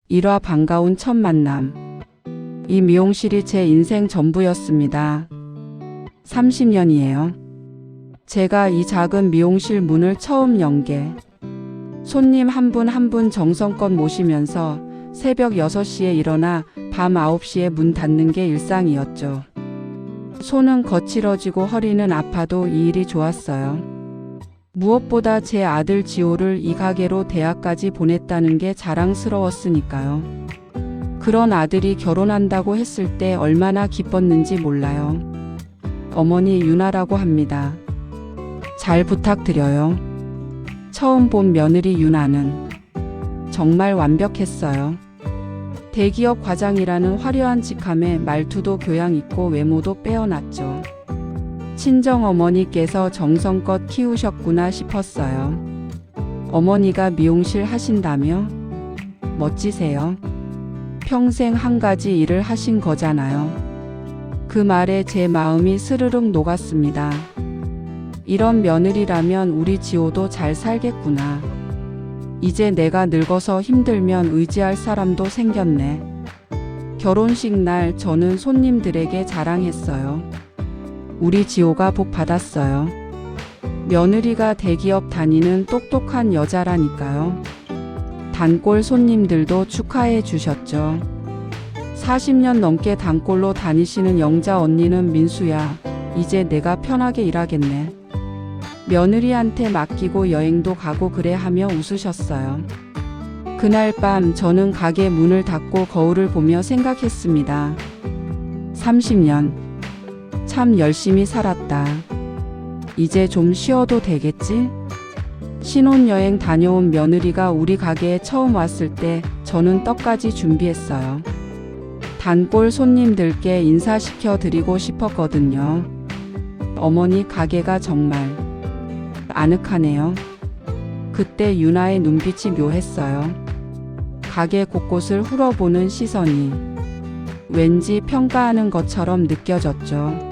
일화 반가운 첫 만남. 이 미용실이 제 인생 전부였습니다. 30년이에요. 제가 이 작은 미용실 문을 처음 연 게 손님 한 분 한 분 정성껏 모시면서 새벽 6시에 일어나 밤 9시에 문 닫는 게 일상이었죠. 손은 거칠어지고 허리는 아파도 이 일이 좋았어요. 무엇보다 제 아들 지호를 이 가게로 대학까지 보냈다는 게 자랑스러웠으니까요. 그런 아들이 결혼한다고 했을 때 얼마나 기뻤는지 몰라요. 어머니 유나라고 합니다. 잘 부탁드려요. 처음 본 며느리 유나는 정말 완벽했어요. 대기업 과장이라는 화려한 직함에 말투도 교양 있고 외모도 빼어났죠. 친정어머니께서 정성껏 키우셨구나 싶었어요. 어머니가 미용실 하신다며? 멋지세요. 평생 한 가지 일을 하신 거잖아요. 그 말에 제 마음이 스르륵 녹았습니다. 이런 며느리라면 우리 지호도 잘 살겠구나. 이제 내가 늙어서 힘들면 의지할 사람도 생겼네. 결혼식 날 저는 손님들에게 자랑했어요. 우리 지호가 복 받았어요. 며느리가 대기업 다니는 똑똑한 여자라니까요. 단골 손님들도 축하해 주셨죠. 40년 넘게 단골로 다니시는 영자 언니는 민수야, 이제 내가 편하게 일하겠네. 며느리한테 맡기고 여행도 가고 그래 하며 웃으셨어요. 그날 밤 저는 가게 문을 닫고 거울을 보며 생각했습니다. 30년. 참 열심히 살았다. 이제 좀 쉬어도 되겠지? 신혼여행 다녀온 며느리가 우리 가게에 처음 왔을 때 저는 떡까지 준비했어요. 단골 손님들께 인사시켜 드리고 싶었거든요. 어머니 가게가 정말 아늑하네요. 그때 유나의 눈빛이 묘했어요. 가게 곳곳을 훑어보는 시선이 왠지 평가하는 것처럼 느껴졌죠.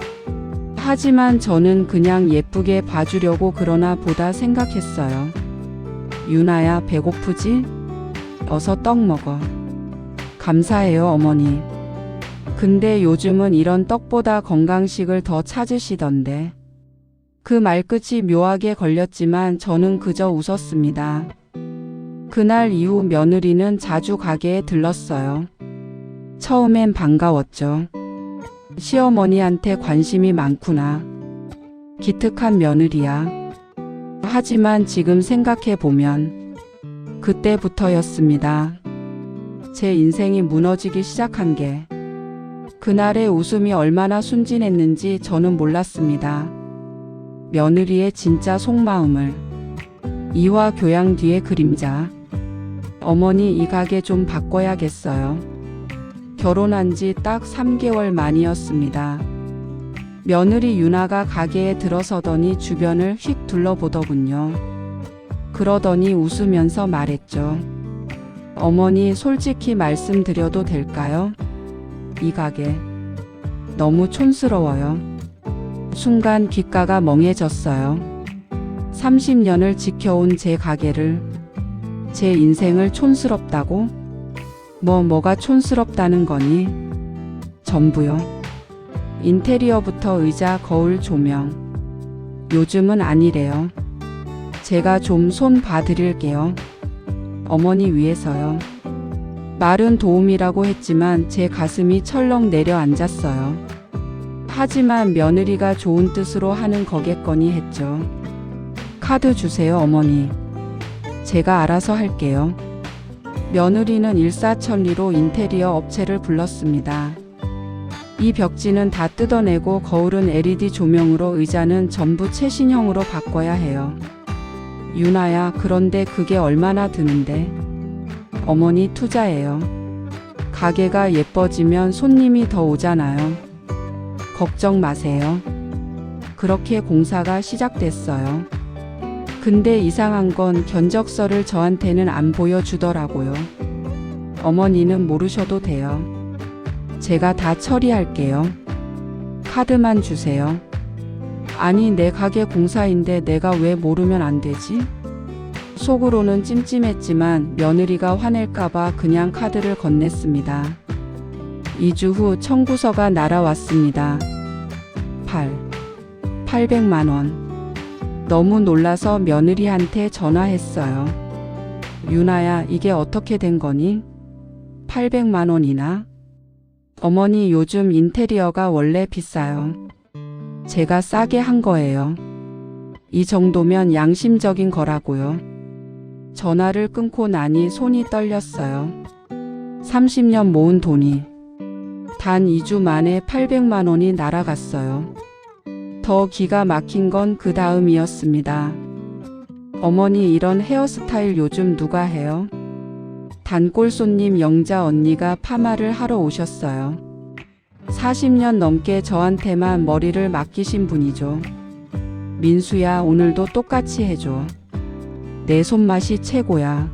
하지만 저는 그냥 예쁘게 봐주려고 그러나 보다 생각했어요. 유나야, 배고프지? 어서 떡 먹어. 감사해요, 어머니. 근데 요즘은 이런 떡보다 건강식을 더 찾으시던데. 그 말끝이 묘하게 걸렸지만 저는 그저 웃었습니다. 그날 이후 며느리는 자주 가게에 들렀어요. 처음엔 반가웠죠. 시어머니한테 관심이 많구나. 기특한 며느리야. 하지만 지금 생각해보면 그때부터였습니다. 제 인생이 무너지기 시작한 게. 그날의 웃음이 얼마나 순진했는지 저는 몰랐습니다. 며느리의 진짜 속마음을. 이화 교양 뒤의 그림자. 어머니 이 가게 좀 바꿔야겠어요. 결혼한 지 딱 3개월 만이었습니다. 며느리 유나가 가게에 들어서더니 주변을 휙 둘러보더군요. 그러더니 웃으면서 말했죠. 어머니 솔직히 말씀드려도 될까요? 이 가게 너무 촌스러워요. 순간 귓가가 멍해졌어요. 30년을 지켜온 제 가게를, 제 인생을 촌스럽다고? 뭐가 촌스럽다는 거니? 전부요. 인테리어부터 의자, 거울, 조명. 요즘은 아니래요. 제가 좀 손 봐드릴게요. 어머니 위해서요. 말은 도움이라고 했지만 제 가슴이 철렁 내려앉았어요. 하지만 며느리가 좋은 뜻으로 하는 거겠거니 했죠. 카드 주세요, 어머니. 제가 알아서 할게요. 며느리는 일사천리로 인테리어 업체를 불렀습니다. 이 벽지는 다 뜯어내고 거울은 LED 조명으로, 의자는 전부 최신형으로 바꿔야 해요. 유나야, 그런데 그게 얼마나 드는데? 어머니 투자예요. 가게가 예뻐지면 손님이 더 오잖아요. 걱정 마세요. 그렇게 공사가 시작됐어요. 근데 이상한 건 견적서를 저한테는 안 보여주더라고요. 어머니는 모르셔도 돼요. 제가 다 처리할게요. 카드만 주세요. 아니, 내 가게 공사인데 내가 왜 모르면 안 되지? 속으로는 찜찜했지만 며느리가 화낼까봐 그냥 카드를 건넸습니다. 2주 후 청구서가 날아왔습니다. 800만 원. 너무 놀라서 며느리한테 전화했어요. 유나야, 이게 어떻게 된 거니? 800만 원이나? 어머니, 요즘 인테리어가 원래 비싸요. 제가 싸게 한 거예요. 이 정도면 양심적인 거라고요. 전화를 끊고 나니 손이 떨렸어요. 30년 모은 돈이 단 2주 만에 800만 원이 날아갔어요. 더 기가 막힌 건 그 다음이었습니다. 어머니, 이런 헤어스타일 요즘 누가 해요? 단골 손님 영자 언니가 파마를 하러 오셨어요. 40년 넘게 저한테만 머리를 맡기신 분이죠. 민수야, 오늘도 똑같이 해줘. 내 손맛이 최고야.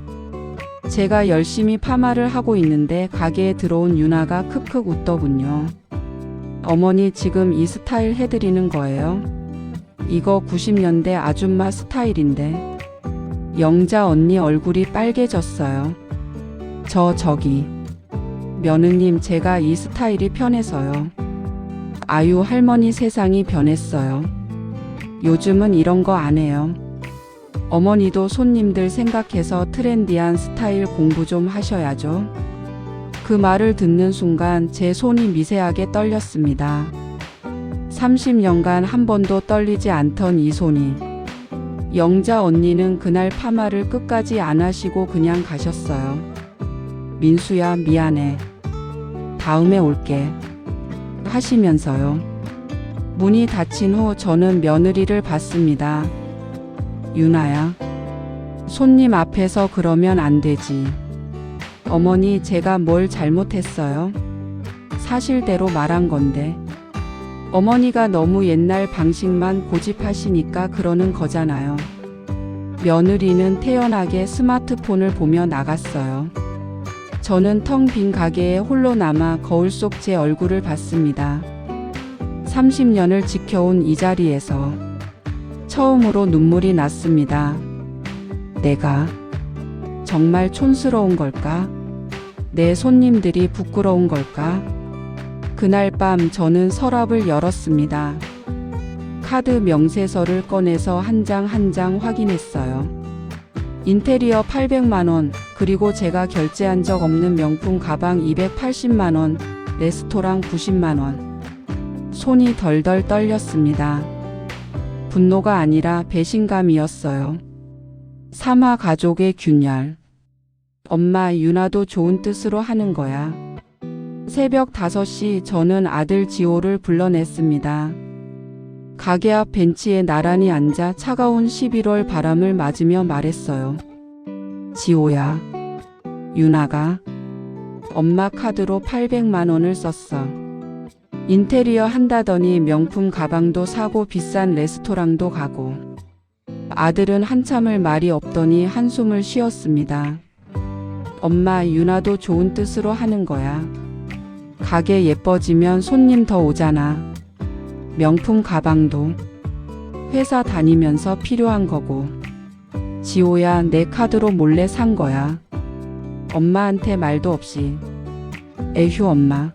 제가 열심히 파마를 하고 있는데 가게에 들어온 유나가 크크 웃더군요. 어머니, 지금 이 스타일 해드리는 거예요? 이거 90년대 아줌마 스타일인데. 영자 언니 얼굴이 빨개졌어요. 저기. 며느님, 제가 이 스타일이 편해서요. 아유, 할머니, 세상이 변했어요. 요즘은 이런 거 안 해요. 어머니도 손님들 생각해서 트렌디한 스타일 공부 좀 하셔야죠. 그 말을 듣는 순간 제 손이 미세하게 떨렸습니다. 30년간 한 번도 떨리지 않던 이 손이. 영자 언니는 그날 파마를 끝까지 안 하시고 그냥 가셨어요. 민수야, 미안해. 다음에 올게. 하시면서요. 문이 닫힌 후 저는 며느리를 봤습니다. 유나야, 손님 앞에서 그러면 안 되지. 어머니, 제가 뭘 잘못했어요? 사실대로 말한 건데. 어머니가 너무 옛날 방식만 고집하시니까 그러는 거잖아요. 며느리는 태연하게 스마트폰을 보며 나갔어요. 저는 텅 빈 가게에 홀로 남아 거울 속 제 얼굴을 봤습니다. 30년을 지켜온 이 자리에서 처음으로 눈물이 났습니다. 내가 정말 촌스러운 걸까? 내 손님들이 부끄러운 걸까? 그날 밤 저는 서랍을 열었습니다. 카드 명세서를 꺼내서 한 장 한 장 확인했어요. 인테리어 800만 원, 그리고 제가 결제한 적 없는 명품 가방 280만 원, 레스토랑 90만 원. 손이 덜덜 떨렸습니다. 분노가 아니라 배신감이었어요. 삼화 가족의 균열. 엄마, 유나도 좋은 뜻으로 하는 거야. 새벽 5시 저는 아들 지호를 불러냈습니다. 가게 앞 벤치에 나란히 앉아 차가운 11월 바람을 맞으며 말했어요. 지호야, 유나가 엄마 카드로 800만 원을 썼어. 인테리어 한다더니 명품 가방도 사고 비싼 레스토랑도 가고. 아들은 한참을 말이 없더니 한숨을 쉬었습니다. 엄마, 유나도 좋은 뜻으로 하는 거야. 가게 예뻐지면 손님 더 오잖아. 명품 가방도 회사 다니면서 필요한 거고. 지호야, 내 카드로 몰래 산 거야. 엄마한테 말도 없이. 에휴, 엄마.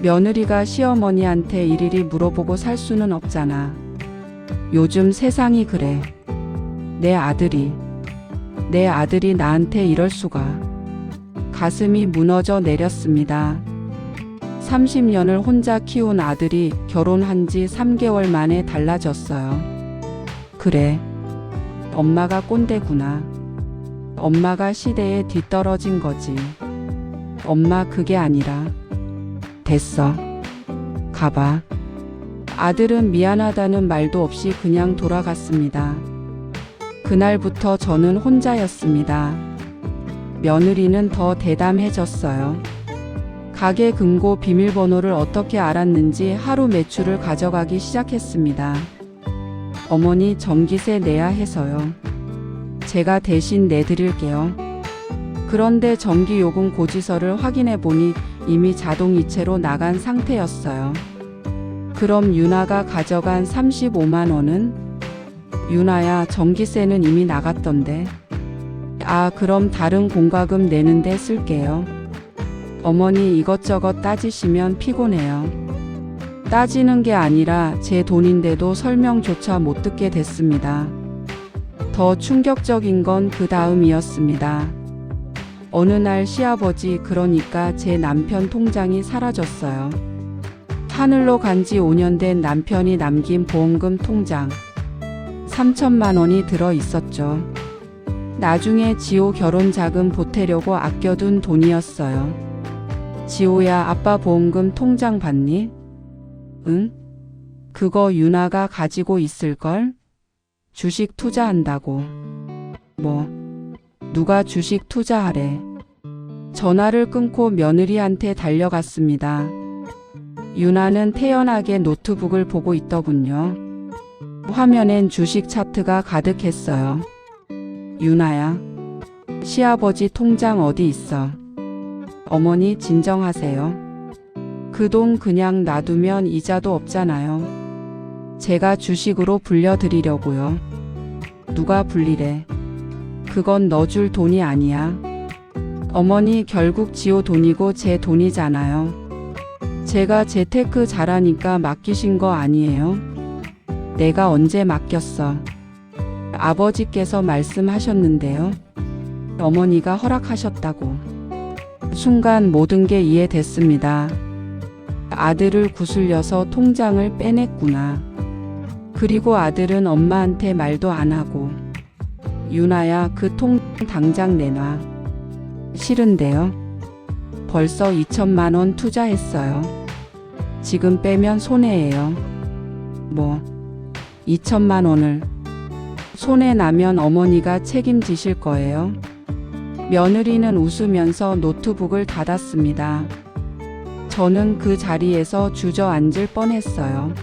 며느리가 시어머니한테 일일이 물어보고 살 수는 없잖아. 요즘 세상이 그래. 내 아들이 나한테 이럴 수가. 가슴이 무너져 내렸습니다. 30년을 혼자 키운 아들이 결혼한 지 3개월 만에 달라졌어요. 그래, 엄마가 꼰대구나. 엄마가 시대에 뒤떨어진 거지. 엄마, 그게 아니라. 됐어. 가봐. 아들은 미안하다는 말도 없이 그냥 돌아갔습니다. 그날부터 저는 혼자였습니다. 며느리는 더 대담해졌어요. 가게 금고 비밀번호를 어떻게 알았는지 하루 매출을 가져가기 시작했습니다. 어머니, 전기세 내야 해서요. 제가 대신 내드릴게요. 그런데 전기요금 고지서를 확인해 보니 이미 자동이체로 나간 상태였어요. 그럼 유나가 가져간 35만 원은? 유나야, 전기세는 이미 나갔던데. 아, 그럼 다른 공과금 내는데 쓸게요. 어머니 이것저것 따지시면 피곤해요. 따지는 게 아니라 제 돈인데도 설명조차 못 듣게 됐습니다. 더 충격적인 건 그 다음이었습니다. 어느 날 시아버지, 그러니까 제 남편 통장이 사라졌어요. 하늘로 간 지 5년 된 남편이 남긴 보험금 통장. 3천만 원이 들어 있었죠. 나중에 지호 결혼 자금 보태려고 아껴둔 돈이었어요. 지호야, 아빠 보험금 통장 봤니? 응? 그거 유나가 가지고 있을걸? 주식 투자한다고. 뭐? 누가 주식 투자하래? 전화를 끊고 며느리한테 달려갔습니다. 유나는 태연하게 노트북을 보고 있더군요. 화면엔 주식 차트가 가득했어요. 유나야, 시아버지 통장 어디 있어? 어머니 진정하세요. 그 돈 그냥 놔두면 이자도 없잖아요. 제가 주식으로 불려드리려고요. 누가 불리래? 그건 너 줄 돈이 아니야. 어머니, 결국 지호 돈이고 제 돈이잖아요. 제가 재테크 잘하니까 맡기신 거 아니에요? 내가 언제 맡겼어? 아버지께서 말씀하셨는데요. 어머니가 허락하셨다고. 순간 모든 게 이해됐습니다. 아들을 구슬려서 통장을 빼냈구나. 그리고 아들은 엄마한테 말도 안 하고. 유나야, 그 통 당장 내놔. 싫은데요. 벌써 2천만 원 투자했어요. 지금 빼면 손해예요. 뭐? 2천만 원을 손해 나면 어머니가 책임지실 거예요? 며느리는 웃으면서 노트북을 닫았습니다. 저는 그 자리에서 주저앉을 뻔했어요.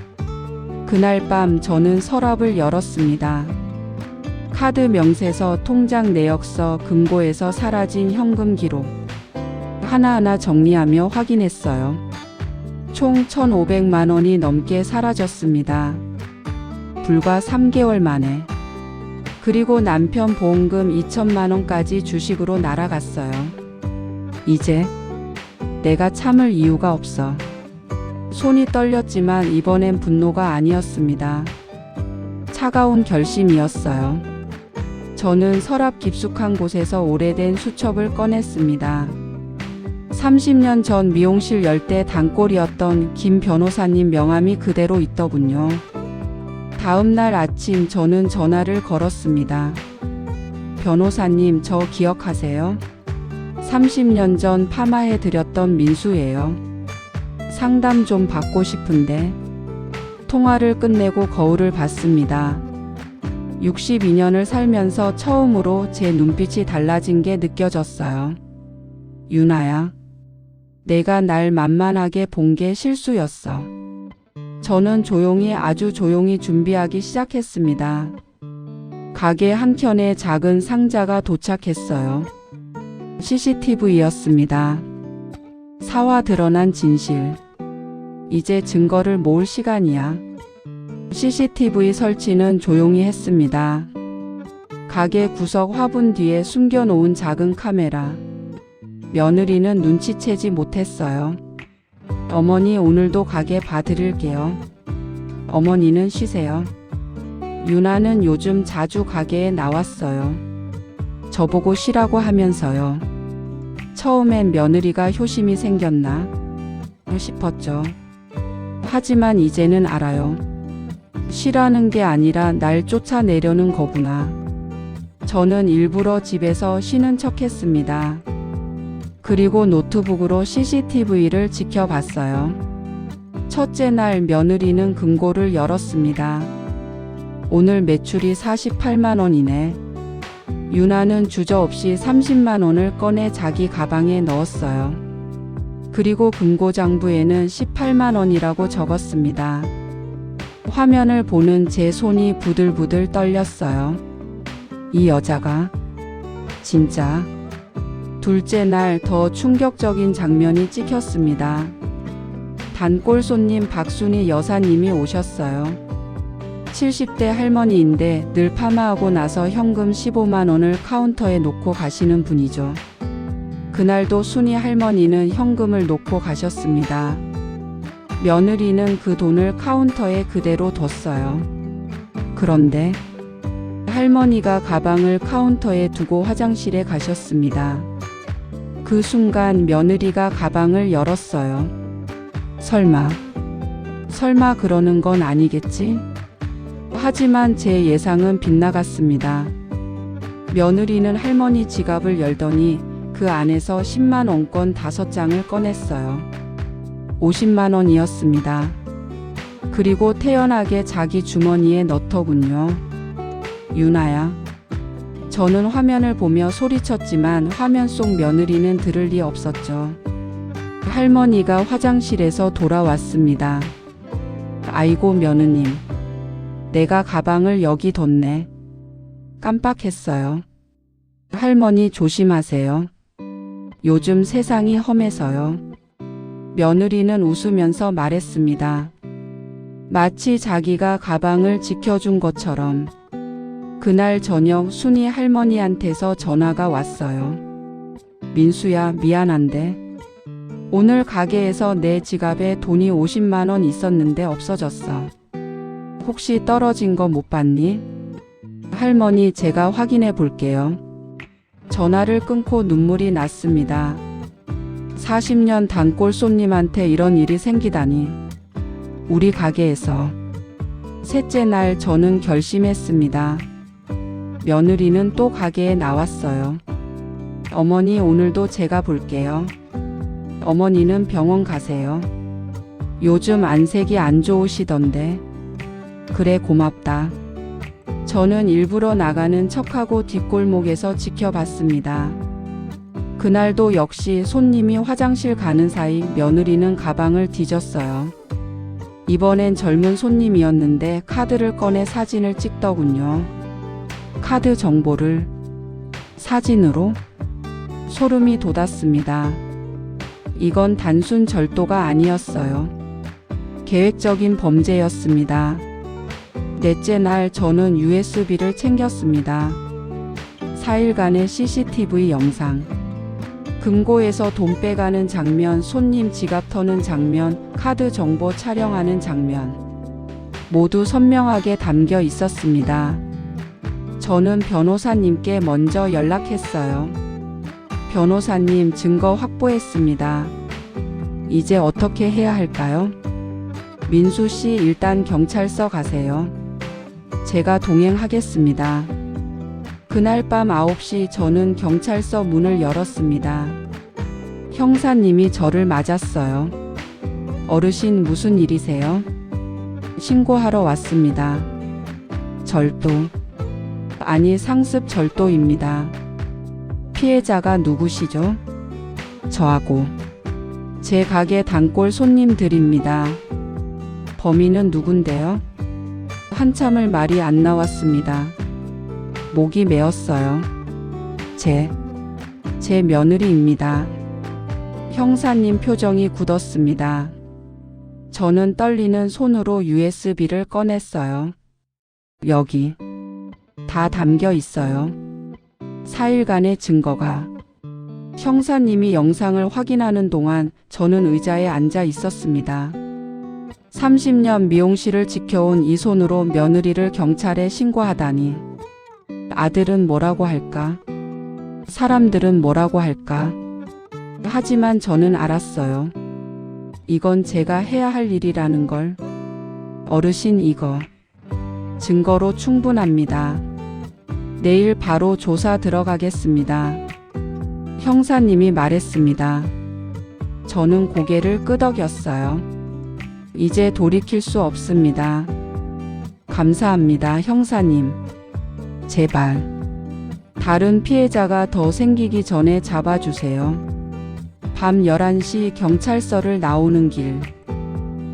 그날 밤 저는 서랍을 열었습니다. 카드 명세서, 통장 내역서, 금고에서 사라진 현금 기록. 하나하나 정리하며 확인했어요. 총 1,500만 원이 넘게 사라졌습니다. 불과 3개월 만에. 그리고 남편 보험금 2천만 원까지 주식으로 날아갔어요. 이제 내가 참을 이유가 없어. 손이 떨렸지만 이번엔 분노가 아니었습니다. 차가운 결심이었어요. 저는 서랍 깊숙한 곳에서 오래된 수첩을 꺼냈습니다. 30년 전 미용실 열 때 단골이었던 김 변호사님 명함이 그대로 있더군요. 다음 날 아침 저는 전화를 걸었습니다. 변호사님, 저 기억하세요? 30년 전 파마해 드렸던 민수예요. 상담 좀 받고 싶은데. 통화를 끝내고 거울을 봤습니다. 62년을 살면서 처음으로 제 눈빛이 달라진 게 느껴졌어요. 유나야, 내가 날 만만하게 본 게 실수였어. 저는 조용히, 아주 조용히 준비하기 시작했습니다. 가게 한켠에 작은 상자가 도착했어요. CCTV였습니다. 사화 드러난 진실. 이제 증거를 모을 시간이야. CCTV 설치는 조용히 했습니다. 가게 구석 화분 뒤에 숨겨놓은 작은 카메라. 며느리는 눈치채지 못했어요. 어머니, 오늘도 가게 봐드릴게요. 어머니는 쉬세요. 유나는 요즘 자주 가게에 나왔어요. 저보고 쉬라고 하면서요. 처음엔 며느리가 효심이 생겼나 싶었죠. 하지만 이제는 알아요. 쉬라는 게 아니라 날 쫓아내려는 거구나. 저는 일부러 집에서 쉬는 척했습니다. 그리고 노트북으로 CCTV를 지켜봤어요. 첫째 날 며느리는 금고를 열었습니다. 오늘 매출이 48만 원이네. 유나는 주저없이 30만 원을 꺼내 자기 가방에 넣었어요. 그리고 금고장부에는 18만 원이라고 적었습니다. 화면을 보는 제 손이 부들부들 떨렸어요. 이 여자가 진짜. 둘째 날 더 충격적인 장면이 찍혔습니다. 단골 손님 박순희 여사님이 오셨어요. 70대 할머니인데 늘 파마하고 나서 현금 15만 원을 카운터에 놓고 가시는 분이죠. 그날도 순이 할머니는 현금을 놓고 가셨습니다. 며느리는 그 돈을 카운터에 그대로 뒀어요. 그런데 할머니가 가방을 카운터에 두고 화장실에 가셨습니다. 그 순간 며느리가 가방을 열었어요. 설마 그러는 건 아니겠지? 하지만 제 예상은 빗나갔습니다. 며느리는 할머니 지갑을 열더니 그 안에서 10만 원권 5장을 꺼냈어요. 50만 원이었습니다. 그리고 태연하게 자기 주머니에 넣더군요. 유나야. 저는 화면을 보며 소리쳤지만 화면 속 며느리는 들을 리 없었죠. 할머니가 화장실에서 돌아왔습니다. 아이고 며느님. 내가 가방을 여기 뒀네. 깜빡했어요. 할머니 조심하세요. 요즘 세상이 험해서요. 며느리는 웃으면서 말했습니다. 마치 자기가 가방을 지켜준 것처럼. 그날 저녁 순이 할머니한테서 전화가 왔어요. 민수야, 미안한데 오늘 가게에서 내 지갑에 돈이 50만 원 있었는데 없어졌어. 혹시 떨어진 거 못 봤니? 할머니, 제가 확인해 볼게요. 전화를 끊고 눈물이 났습니다. 40년 단골 손님한테 이런 일이 생기다니. 우리 가게에서. 셋째 날 저는 결심했습니다. 며느리는 또 가게에 나왔어요. 어머니, 오늘도 제가 볼게요. 어머니는 병원 가세요. 요즘 안색이 안 좋으시던데. 그래, 고맙다. 저는 일부러 나가는 척하고 뒷골목에서 지켜봤습니다. 그날도 역시 손님이 화장실 가는 사이 며느리는 가방을 뒤졌어요. 이번엔 젊은 손님이었는데 카드를 꺼내 사진을 찍더군요. 카드 정보를 사진으로? 소름이 돋았습니다. 이건 단순 절도가 아니었어요. 계획적인 범죄였습니다. 넷째 날 저는 USB를 챙겼습니다. 4일간의 CCTV 영상. 금고에서 돈 빼가는 장면, 손님 지갑 터는 장면, 카드 정보 촬영하는 장면. 모두 선명하게 담겨 있었습니다. 저는 변호사님께 먼저 연락했어요. 변호사님, 증거 확보했습니다. 이제 어떻게 해야 할까요? 민수 씨, 일단 경찰서 가세요. 제가 동행하겠습니다. 그날 밤 9시 저는 경찰서 문을 열었습니다. 형사님이 저를 맞았어요. 어르신, 무슨 일이세요? 신고하러 왔습니다. 절도. 아니, 상습 절도입니다. 피해자가 누구시죠? 저하고 제 가게 단골 손님들입니다. 범인은 누군데요? 한참을 말이 안 나왔습니다. 목이 메었어요. 제 며느리입니다. 형사님 표정이 굳었습니다. 저는 떨리는 손으로 USB를 꺼냈어요. 여기 다 담겨 있어요. 4일간의 증거가. 형사님이 영상을 확인하는 동안 저는 의자에 앉아 있었습니다. 30년 미용실을 지켜온 이 손으로 며느리를 경찰에 신고하다니. 아들은 뭐라고 할까? 사람들은 뭐라고 할까? 하지만 저는 알았어요. 이건 제가 해야 할 일이라는 걸. 어르신, 이거 증거로 충분합니다. 내일 바로 조사 들어가겠습니다. 형사님이 말했습니다. 저는 고개를 끄덕였어요. 이제 돌이킬 수 없습니다. 감사합니다, 형사님. 제발 다른 피해자가 더 생기기 전에 잡아주세요. 밤 11시 경찰서를 나오는 길.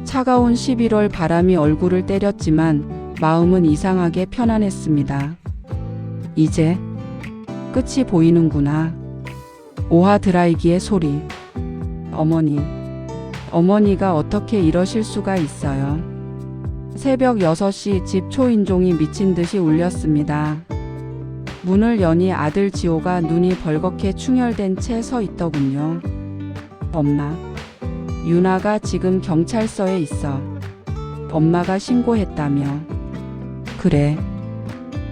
차가운 11월 바람이 얼굴을 때렸지만 마음은 이상하게 편안했습니다. 이제 끝이 보이는구나. 오하 드라이기의 소리. 어머니가 어떻게 이러실 수가 있어요. 새벽 6시 집 초인종이 미친 듯이 울렸습니다. 문을 여니 아들 지호가 눈이 벌겋게 충혈된 채 서 있더군요. 엄마, 유나가 지금 경찰서에 있어. 엄마가 신고했다며. 그래,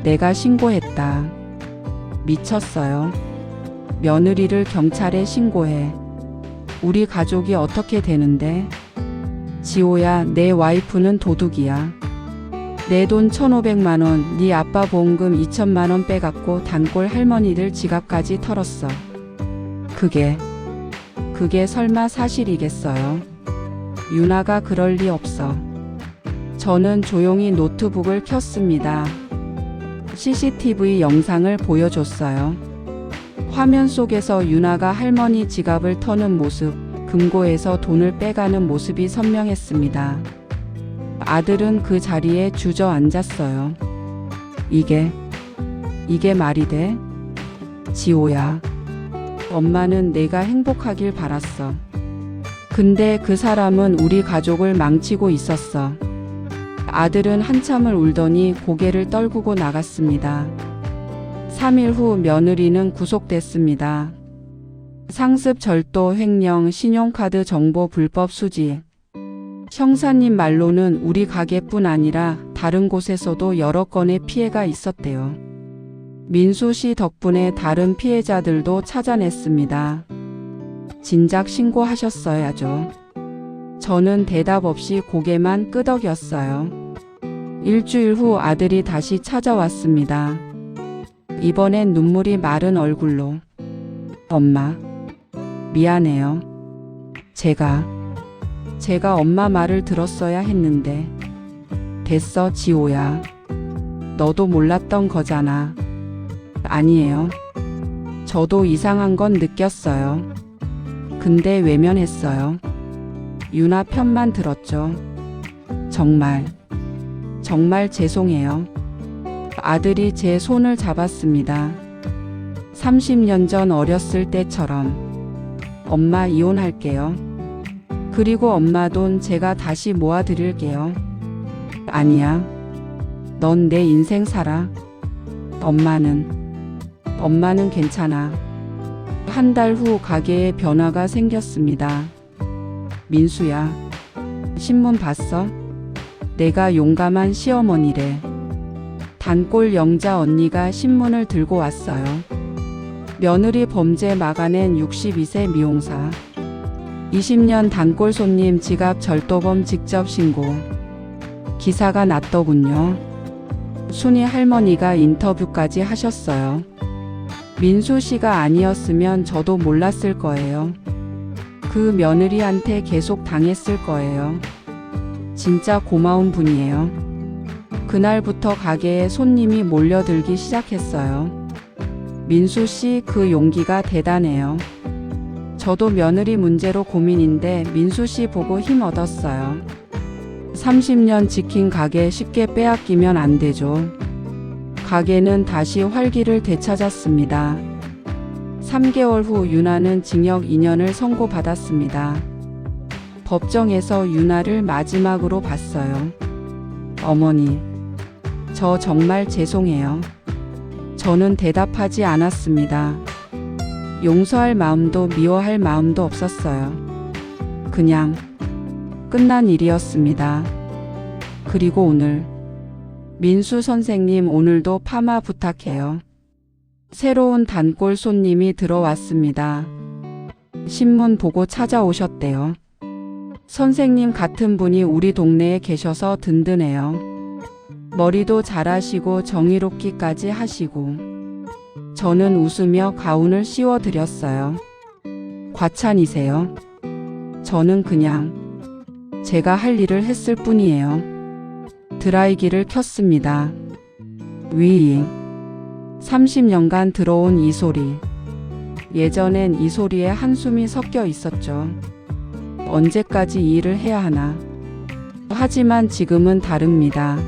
내가 신고했다. 미쳤어요. 며느리를 경찰에 신고해. 우리 가족이 어떻게 되는데? 지호야, 내 와이프는 도둑이야. 내 돈 1,500만 원, 네 아빠 보험금 2천만 원 빼갖고 단골 할머니들 지갑까지 털었어. 그게 설마 사실이겠어요? 유나가 그럴 리 없어. 저는 조용히 노트북을 켰습니다. CCTV 영상을 보여줬어요. 화면 속에서 유나가 할머니 지갑을 터는 모습, 금고에서 돈을 빼가는 모습이 선명했습니다. 아들은 그 자리에 주저앉았어요. 이게 말이 돼? 지호야, 엄마는 내가 행복하길 바랐어. 근데 그 사람은 우리 가족을 망치고 있었어. 아들은 한참을 울더니 고개를 떨구고 나갔습니다. 3일 후 며느리는 구속됐습니다. 상습 절도 횡령 신용카드 정보 불법 수집. 형사님 말로는 우리 가게뿐 아니라 다른 곳에서도 여러 건의 피해가 있었대요. 민수 씨 덕분에 다른 피해자들도 찾아냈습니다. 진작 신고하셨어야죠. 저는 대답 없이 고개만 끄덕였어요. 일주일 후 아들이 다시 찾아왔습니다. 이번엔 눈물이 마른 얼굴로. 엄마, 미안해요. 제가 엄마 말을 들었어야 했는데. 됐어, 지호야. 너도 몰랐던 거잖아. 아니에요. 저도 이상한 건 느꼈어요. 근데 외면했어요. 유나 편만 들었죠. 정말 죄송해요. 아들이 제 손을 잡았습니다. 30년 전 어렸을 때처럼. 엄마 이혼할게요. 그리고 엄마 돈 제가 다시 모아드릴게요. 아니야. 넌 내 인생 살아. 엄마는 괜찮아. 한 달 후 가게에 변화가 생겼습니다. 민수야, 신문 봤어? 내가 용감한 시어머니래. 단골 영자 언니가 신문을 들고 왔어요. 며느리 범죄 막아낸 62세 미용사. 20년 단골 손님 지갑 절도범 직접 신고. 기사가 났더군요. 순이 할머니가 인터뷰까지 하셨어요. 민수 씨가 아니었으면 저도 몰랐을 거예요. 그 며느리한테 계속 당했을 거예요. 진짜 고마운 분이에요. 그날부터 가게에 손님이 몰려들기 시작했어요. 민수 씨 그 용기가 대단해요. 저도 며느리 문제로 고민인데 민수 씨 보고 힘 얻었어요. 30년 지킨 가게 쉽게 빼앗기면 안 되죠. 가게는 다시 활기를 되찾았습니다. 3개월 후 유나는 징역 2년을 선고받았습니다. 법정에서 유나를 마지막으로 봤어요. 어머니, 저 정말 죄송해요. 저는 대답하지 않았습니다. 용서할 마음도 미워할 마음도 없었어요. 그냥 끝난 일이었습니다. 그리고 오늘, 민수 선생님 오늘도 파마 부탁해요. 새로운 단골 손님이 들어왔습니다. 신문 보고 찾아오셨대요. 선생님 같은 분이 우리 동네에 계셔서 든든해요. 머리도 잘하시고 정의롭기까지 하시고. 저는 웃으며 가운을 씌워드렸어요. 과찬이세요. 저는 그냥 제가 할 일을 했을 뿐이에요. 드라이기를 켰습니다. 위 30년간 들어온 이 소리. 예전엔 이 소리에 한숨이 섞여 있었죠. 언제까지 이 일을 해야 하나. 하지만 지금은 다릅니다.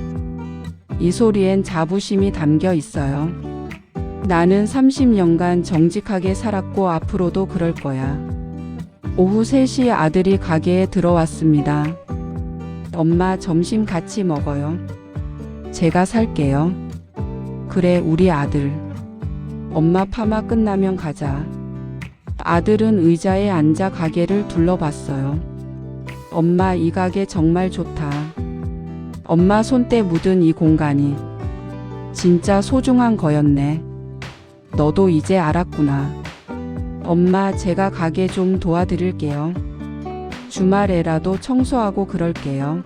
이 소리엔 자부심이 담겨 있어요. 나는 30년간 정직하게 살았고 앞으로도 그럴 거야. 오후 3시 아들이 가게에 들어왔습니다. 엄마 점심 같이 먹어요. 제가 살게요. 그래, 우리 아들. 엄마 파마 끝나면 가자. 아들은 의자에 앉아 가게를 둘러봤어요. 엄마, 이 가게 정말 좋다. 엄마 손때 묻은 이 공간이 진짜 소중한 거였네. 너도 이제 알았구나. 엄마, 제가 가게 좀 도와드릴게요. 주말에라도 청소하고 그럴게요.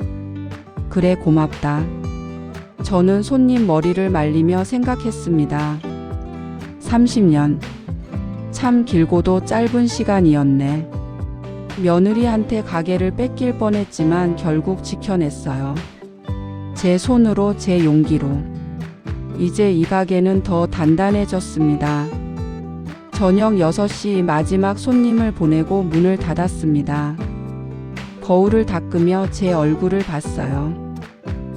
그래, 고맙다. 저는 손님 머리를 말리며 생각했습니다. 30년. 참 길고도 짧은 시간이었네. 며느리한테 가게를 뺏길 뻔했지만 결국 지켜냈어요. 제 손으로, 제 용기로. 이제 이 가게는 더 단단해졌습니다. 저녁 6시 마지막 손님을 보내고 문을 닫았습니다. 거울을 닦으며 제 얼굴을 봤어요.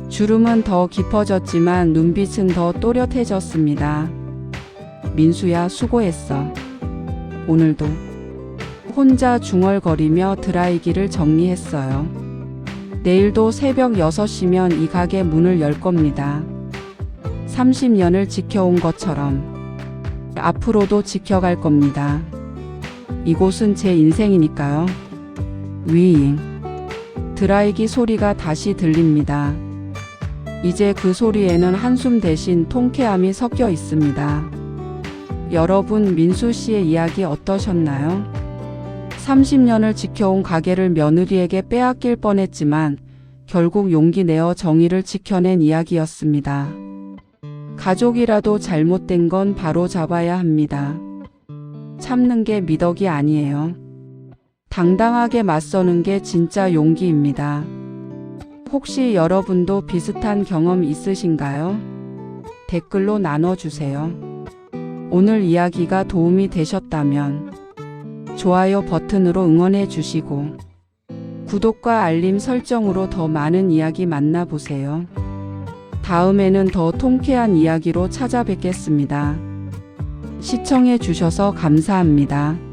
주름은 더 깊어졌지만 눈빛은 더 또렷해졌습니다. 민수야, 수고했어. 오늘도. 혼자 중얼거리며 드라이기를 정리했어요. 내일도 새벽 6시면 이 가게 문을 열 겁니다. 30년을 지켜온 것처럼 앞으로도 지켜갈 겁니다. 이곳은 제 인생이니까요. 위잉. 드라이기 소리가 다시 들립니다. 이제 그 소리에는 한숨 대신 통쾌함이 섞여 있습니다. 여러분, 민수 씨의 이야기 어떠셨나요? 30년을 지켜온 가게를 며느리에게 빼앗길 뻔했지만 결국 용기 내어 정의를 지켜낸 이야기였습니다. 가족이라도 잘못된 건 바로 잡아야 합니다. 참는 게 미덕이 아니에요. 당당하게 맞서는 게 진짜 용기입니다. 혹시 여러분도 비슷한 경험 있으신가요? 댓글로 나눠주세요. 오늘 이야기가 도움이 되셨다면 좋아요 버튼으로 응원해 주시고 구독과 알림 설정으로 더 많은 이야기 만나보세요. 다음에는 더 통쾌한 이야기로 찾아뵙겠습니다. 시청해 주셔서 감사합니다.